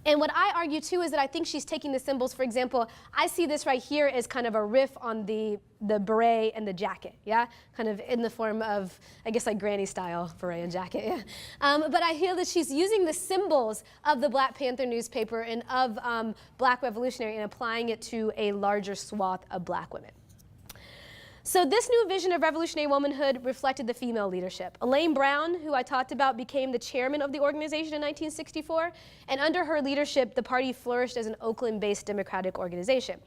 And what I argue too is that I think she's taking the symbols. For example, I see this right here as kind of a riff on the beret and the jacket, yeah? Kind of in the form of, I guess, like granny style beret and jacket, yeah? But I feel that she's using the symbols of the Black Panther newspaper and of black revolutionary and applying it to a larger swath of black women. So this new vision of revolutionary womanhood reflected the female leadership. Elaine Brown, who I talked about, became the chairman of the organization in 1964, and under her leadership, the party flourished as an Oakland-based democratic organization.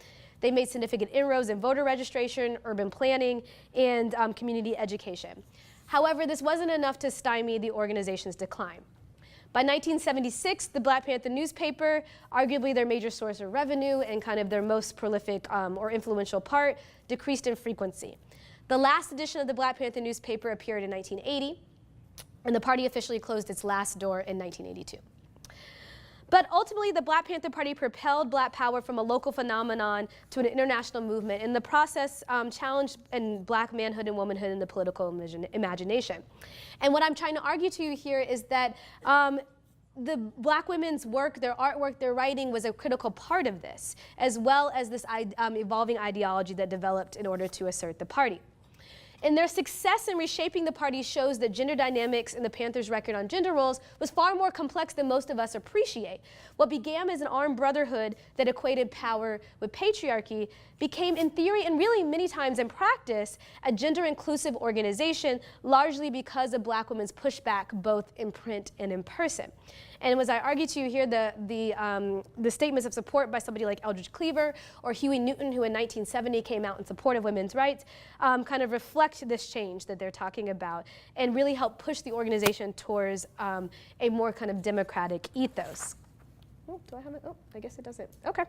They made significant inroads in voter registration, urban planning, and community education. However, this wasn't enough to stymie the organization's decline. By 1976, the Black Panther newspaper, arguably their major source of revenue and kind of their most prolific or influential part, decreased in frequency. The last edition of the Black Panther newspaper appeared in 1980, and the party officially closed its last door in 1982. But ultimately, the Black Panther Party propelled Black Power from a local phenomenon to an international movement. In the process, challenged in black manhood and womanhood in the political imagination. And what I'm trying to argue to you here is that the black women's work, their artwork, their writing was a critical part of this, as well as this evolving ideology that developed in order to assert the party. And their success in reshaping the party shows that gender dynamics in the Panthers' record on gender roles was far more complex than most of us appreciate. What began as an armed brotherhood that equated power with patriarchy became, in theory and really many times in practice, a gender-inclusive organization, largely because of Black women's pushback both in print and in person. And as I argue to you here, the statements of support by somebody like Eldridge Cleaver or Huey Noon, who in 1970 came out in support of women's rights, kind of reflect this change that they're talking about and really help push the organization towards a more kind of democratic ethos. Oh, do I have it? Oh, I guess it doesn't. Okay.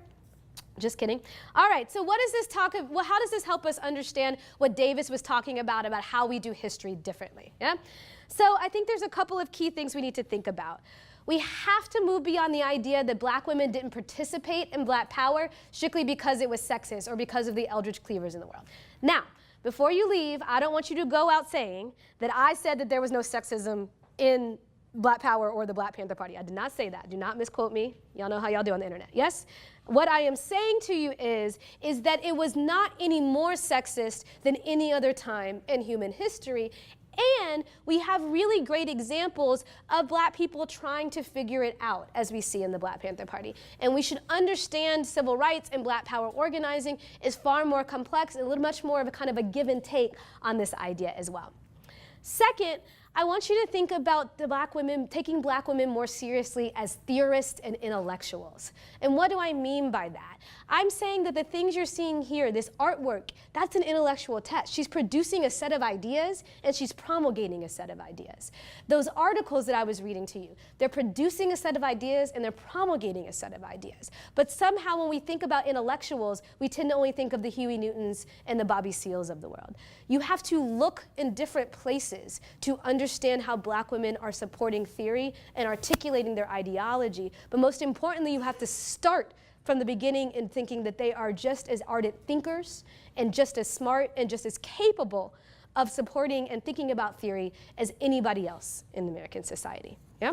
Just kidding. All right, so what does this talk of, well, how does this help us understand what Davis was talking about how we do history differently? Yeah? So I think there's a couple of key things we need to think about. We have to move beyond the idea that Black women didn't participate in Black power strictly because it was sexist or because of the Eldridge Cleavers in the world. Now, before you leave, I don't want you to go out saying that I said that there was no sexism in Black Power or the Black Panther Party. I did not say that. Do not misquote me. Y'all know how y'all do on the internet. Yes? What I am saying to you is that it was not any more sexist than any other time in human history. And we have really great examples of Black people trying to figure it out, as we see in the Black Panther Party. And we should understand civil rights and Black power organizing is far more complex and much more of a kind of a give and take on this idea as well. Second, I want you to think about the Black women, taking Black women more seriously as theorists and intellectuals. And what do I mean by that? I'm saying that the things you're seeing here, this artwork, that's an intellectual test. She's producing a set of ideas and she's promulgating a set of ideas. Those articles that I was reading to you, they're producing a set of ideas and they're promulgating a set of ideas. But somehow when we think about intellectuals, we tend to only think of the Huey Newtons and the Bobby Seales of the world. You have to look in different places to understand how Black women are supporting theory and articulating their ideology. But most importantly, you have to start from the beginning in thinking that they are just as ardent thinkers and just as smart and just as capable of supporting and thinking about theory as anybody else in American society. Yeah?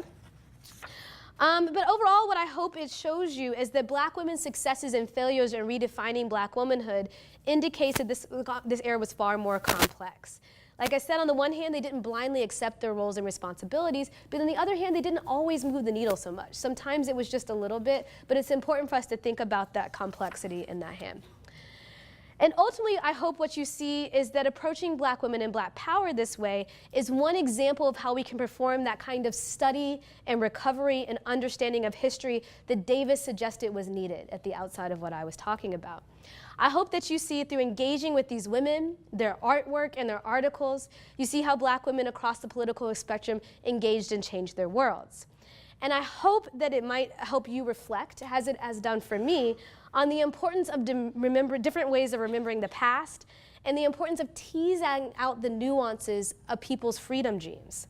But overall, what I hope it shows you is that Black women's successes and failures in redefining Black womanhood indicates that this era was far more complex. Like I said, on the one hand, they didn't blindly accept their roles and responsibilities, but on the other hand, they didn't always move the needle so much. Sometimes it was just a little bit, but it's important for us to think about that complexity in that hand. And ultimately, I hope what you see is that approaching Black women and Black power this way is one example of how we can perform that kind of study and recovery and understanding of history that Davis suggested was needed at the outside of what I was talking about. I hope that you see through engaging with these women, their artwork and their articles, you see how Black women across the political spectrum engaged and changed their worlds. And I hope that it might help you reflect, as it has done for me, on the importance of different ways of remembering the past and the importance of teasing out the nuances of people's freedom dreams.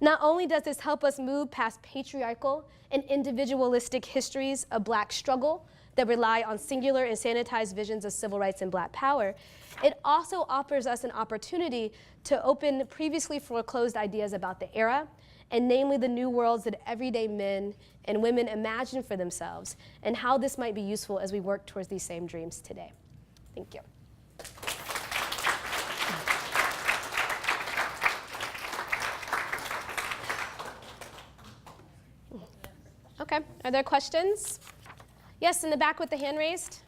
Not only does this help us move past patriarchal and individualistic histories of Black struggle that rely on singular and sanitized visions of civil rights and Black power, it also offers us an opportunity to open previously foreclosed ideas about the era, and namely the new worlds that everyday men and women imagine for themselves, and how this might be useful as we work towards these same dreams today. Thank you. Okay, are there questions? Yes, in the back with the hand raised.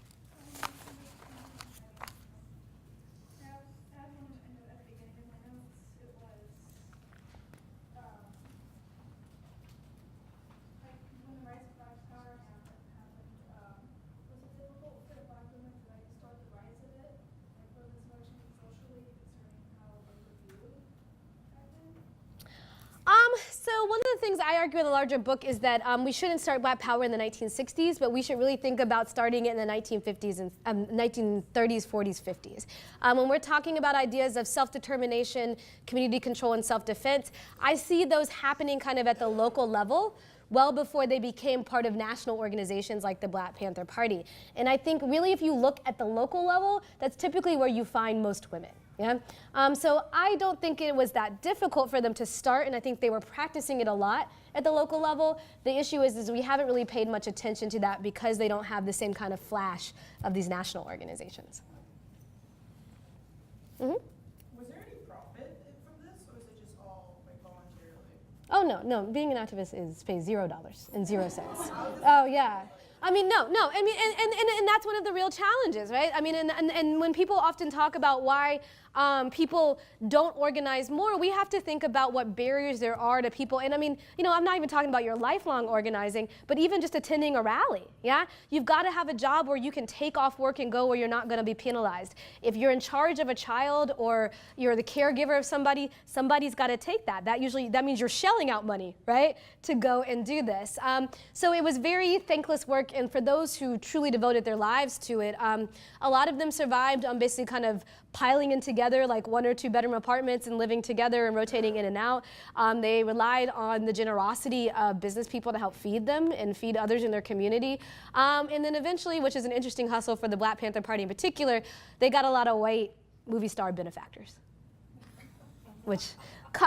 So one of the things I argue in the larger book is that we shouldn't start Black power in the 1960s, but we should really think about starting it in the 1950s and 1930s, 40s, 50s. When we're talking about ideas of self-determination, community control, and self-defense, I see those happening kind of at the local level well before they became part of national organizations like the Black Panther Party. And I think really if you look at the local level, that's typically where you find most women. Yeah? So I don't think it was that difficult for them to start, and I think they were practicing it a lot at the local level. The issue is we haven't really paid much attention to that because they don't have the same kind of flash of these national organizations. Mm-hmm. Was there any no. Being an activist pays $0 and 0 cents. Oh yeah. I mean, no. I mean, and that's one of the real challenges, right? I mean, and when people often talk about why people don't organize more, we have to think about what barriers there are to people. And I mean, I'm not even talking about your lifelong organizing, but even just attending a rally, yeah? You've got to have a job where you can take off work and go where you're not going to be penalized. If you're in charge of a child or you're the caregiver of somebody, somebody's got to take that. That means you're shelling out money, right, to go and do this. So it was very thankless work, and for those who truly devoted their lives to it, a lot of them survived on basically kind of piling in together like 1 or 2 bedroom apartments and living together and rotating in and out. They relied on the generosity of business people to help feed them and feed others in their community. And then eventually, which is an interesting hustle for the Black Panther Party in particular, they got a lot of white movie star benefactors. Which,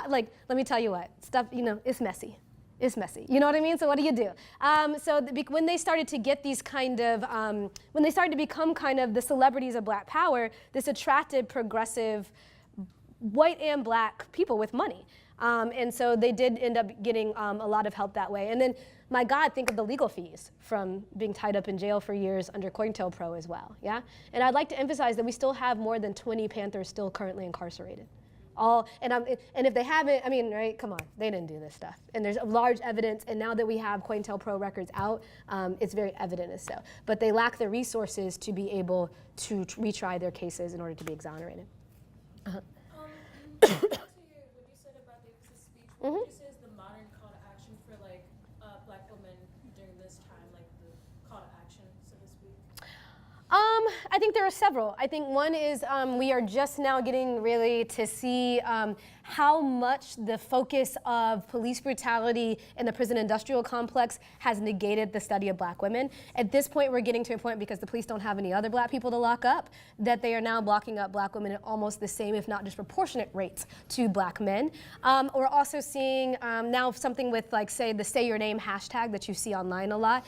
like, let me tell you what, stuff, it's messy. It's messy. You know what I mean? So what do you do? When they started to get these kind of, when they started to become kind of the celebrities of Black Power, this attracted progressive white and Black people with money. And so they did end up getting a lot of help that way. And then, my God, think of the legal fees from being tied up in jail for years under COINTELPRO as well, yeah? And I'd like to emphasize that we still have more than 20 Panthers still currently incarcerated. And if they haven't, I mean, right, come on, they didn't do this stuff. And there's large evidence, and now that we have COINTELPRO records out, it's very evident as so. But they lack the resources to be able to retry their cases in order to be exonerated. Back to what you said about the emphasis speech, what would you say is the modern call to action for like Black women during this time, like the call to action, so to speak? I think there are several. I think one is we are just now getting really to see how much the focus of police brutality in the prison industrial complex has negated the study of Black women. At this point, we're getting to a point, because the police don't have any other Black people to lock up, that they are now locking up Black women at almost the same, if not disproportionate rates to Black men. We're also seeing now something with, like, say, the Say Your Name hashtag that you see online a lot,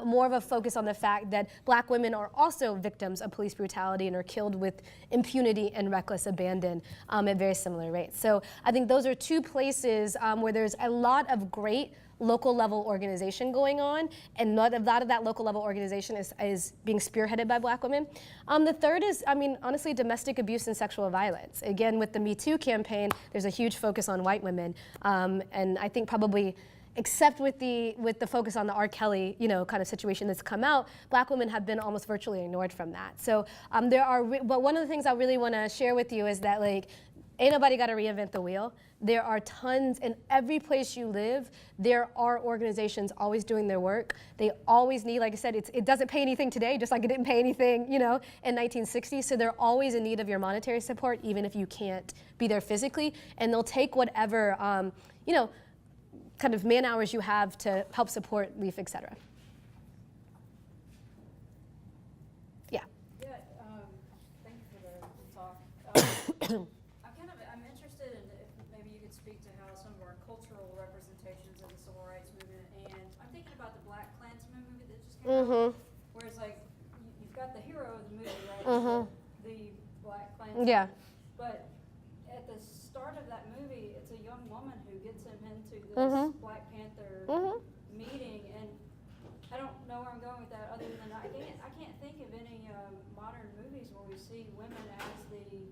more of a focus on the fact that Black women are also victims of police brutality and are killed with impunity and reckless abandon at very similar rates. So I think those are 2 places where there's a lot of great local level organization going on, and a lot of that local level organization is being spearheaded by Black women. The third is, I mean, honestly, domestic abuse and sexual violence. Again, with the Me Too campaign, there's a huge focus on white women, and I think probably, except with the focus on the R. Kelly, kind of situation that's come out, Black women have been almost virtually ignored from that. So but one of the things I really want to share with you is that, like, ain't nobody got to reinvent the wheel. There are tons, in every place you live, there are organizations always doing their work. They always need, like I said, it doesn't pay anything today, just like it didn't pay anything, in 1960. So they're always in need of your monetary support, even if you can't be there physically. And they'll take whatever, kind of man hours you have to help support LEAF, et cetera. Yeah. Yeah, thank you for the talk. I'm interested in if maybe you could speak to how some of our cultural representations of the civil rights movement, and I'm thinking about the Black Klansman movie that just came out, where it's like, you've got the hero of the movie, right? The Black Klansman. Yeah. But at the start of that movie, it's a young woman who gets him into this Black Panther meeting, and I don't know where I'm going with that, other than I can't think of any modern movies where we see women as the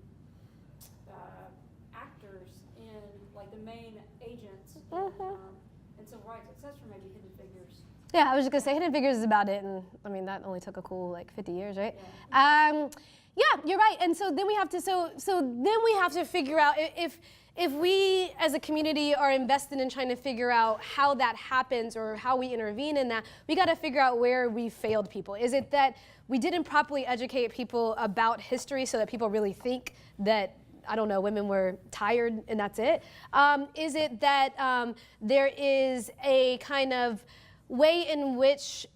actors in, like, the main agents in civil rights, except for maybe Hidden Figures. Yeah, I was just gonna say Hidden Figures is about it, and I mean that only took a cool 50 years, right? Yeah. Yeah, you're right. And so then we have to then we have to figure out if we as a community are invested in trying to figure out how that happens or how we intervene in that, we got to figure out where we failed people. Is it that we didn't properly educate people about history so that people really think that, I don't know, women were tired and that's it? Is it that there is a kind of way in which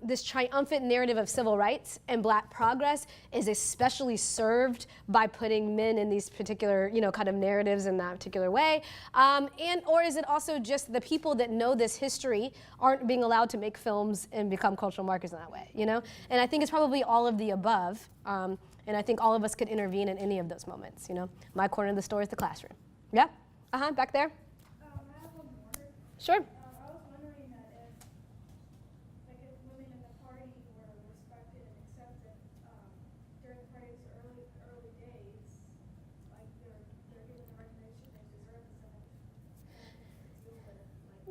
this triumphant narrative of civil rights and Black progress is especially served by putting men in these particular, kind of narratives in that particular way? Or is it also just the people that know this history aren't being allowed to make films and become cultural markers in that way, And I think it's probably all of the above. And I think all of us could intervene in any of those moments, My corner of the store is the classroom. Yeah? Back there? I have one more. Sure. I was wondering that if women in the party were respected and accepted during the party's early days, like they're given the recognition they deserve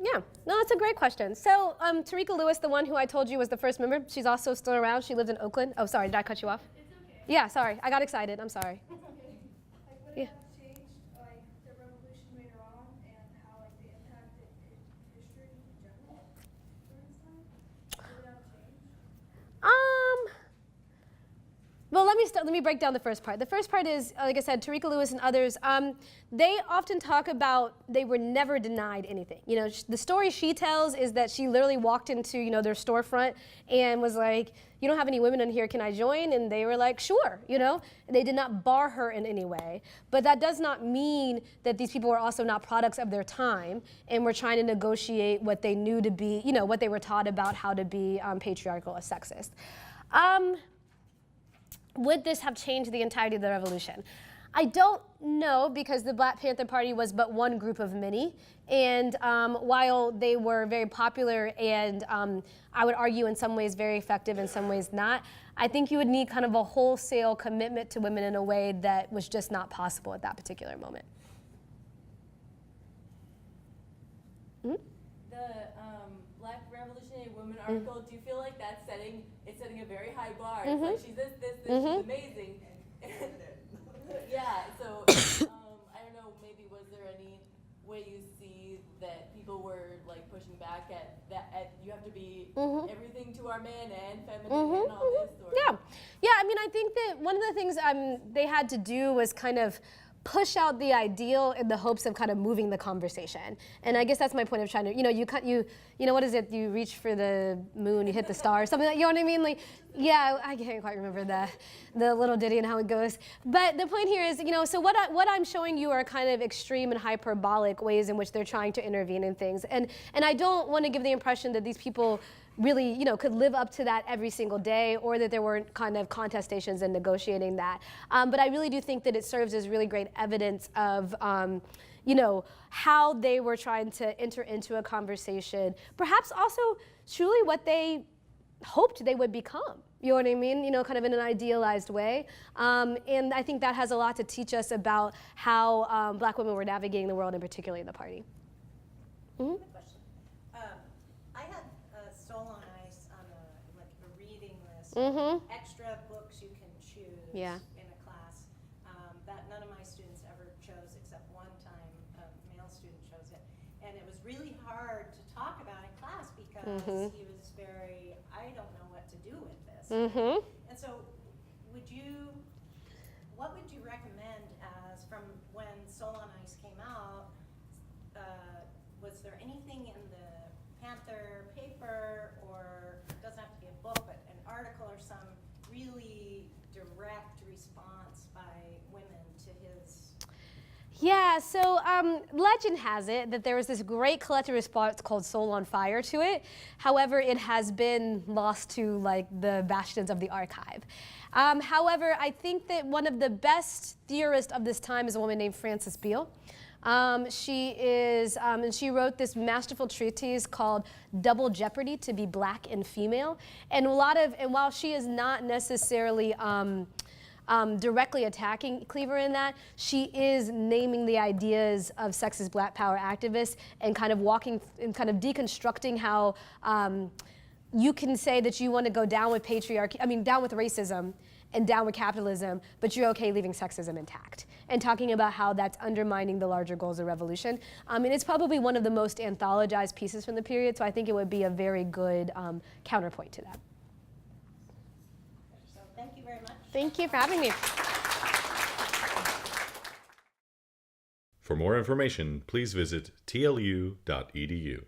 Yeah, no, that's a great question. So Tareka Lewis, the one who I told you was the first member, she's also still around. She lived in Oakland. Oh, sorry, did I cut you off? It's okay. Yeah, sorry, I got excited. I'm sorry. It's okay. Like, would Yeah. it have changed, like, the revolution later on and how, like, they impacted history in general during this time? Would it have changed? Well, let me break down the first part. The first part is, like I said, Tareka Lewis and others, they often talk about they were never denied anything. You know, the story she tells is that she literally walked into, you know, their storefront and was like, you don't have any women in here, can I join? And they were like, sure, you know? And they did not bar her in any way. But that does not mean that these people were also not products of their time and were trying to negotiate what they knew to be, you know, what they were taught about how to be patriarchal or sexist. Would this have changed the entirety of the revolution? I don't know, because the Black Panther Party was but one group of many. And while they were very popular and I would argue in some ways very effective, in some ways not, I think you would need kind of a wholesale commitment to women in a way that was just not possible at that particular moment. The Black Revolutionary Women article, do you feel like that's setting a very high bar? It's like she's this, she's amazing. Yeah, so I don't know, maybe was there any way you see that people were like pushing back at that, you have to be everything to our men and feminine and all this? Or? Yeah, I mean, I think that one of the things they had to do was kind of push out the ideal in the hopes of kind of moving the conversation. And I guess that's my point of trying to, you know, what is it? You reach for the moon, you hit the star, something like, you know what I mean? Like, yeah, I can't quite remember the little ditty and how it goes. But the point here is, you know, so what I'm showing you are kind of extreme and hyperbolic ways in which they're trying to intervene in things. And I don't want to give the impression that these people really, you know, could live up to that every single day, or that there weren't kind of contestations and negotiating that. But I really do think that it serves as really great evidence of, you know, how they were trying to enter into a conversation, perhaps also truly what they hoped they would become. You know what I mean? You know, kind of in an idealized way. And I think that has a lot to teach us about how Black women were navigating the world, and particularly the party. Question. I had Soul on Ice on a reading list. Extra books you can choose in a class that none of my students ever chose, except one time a male student chose it. And it was really hard to talk about in class because he was very, I don't know what to do with this. And so what would you recommend as from when Soul on Ice came out? Was there anything in the Panther paper, or it doesn't have to be a book, but an article or some really direct response by women to his? Yeah, so legend has it that there was this great collective response called Soul on Fire to it. However, it has been lost to like the bastions of the archive. However, I think that one of the best theorists of this time is a woman named Frances Beale. She is, and she wrote this masterful treatise called Double Jeopardy: To Be Black and Female. And while she is not necessarily directly attacking Cleaver in that, she is naming the ideas of sexist Black power activists and kind of walking and kind of deconstructing how you can say that you want to go down with down with racism and down with capitalism, but you're okay leaving sexism intact, and talking about how that's undermining the larger goals of revolution. And it's probably one of the most anthologized pieces from the period, so I think it would be a very good counterpoint to that. So thank you very much. Thank you for having me. For more information, please visit tlu.edu.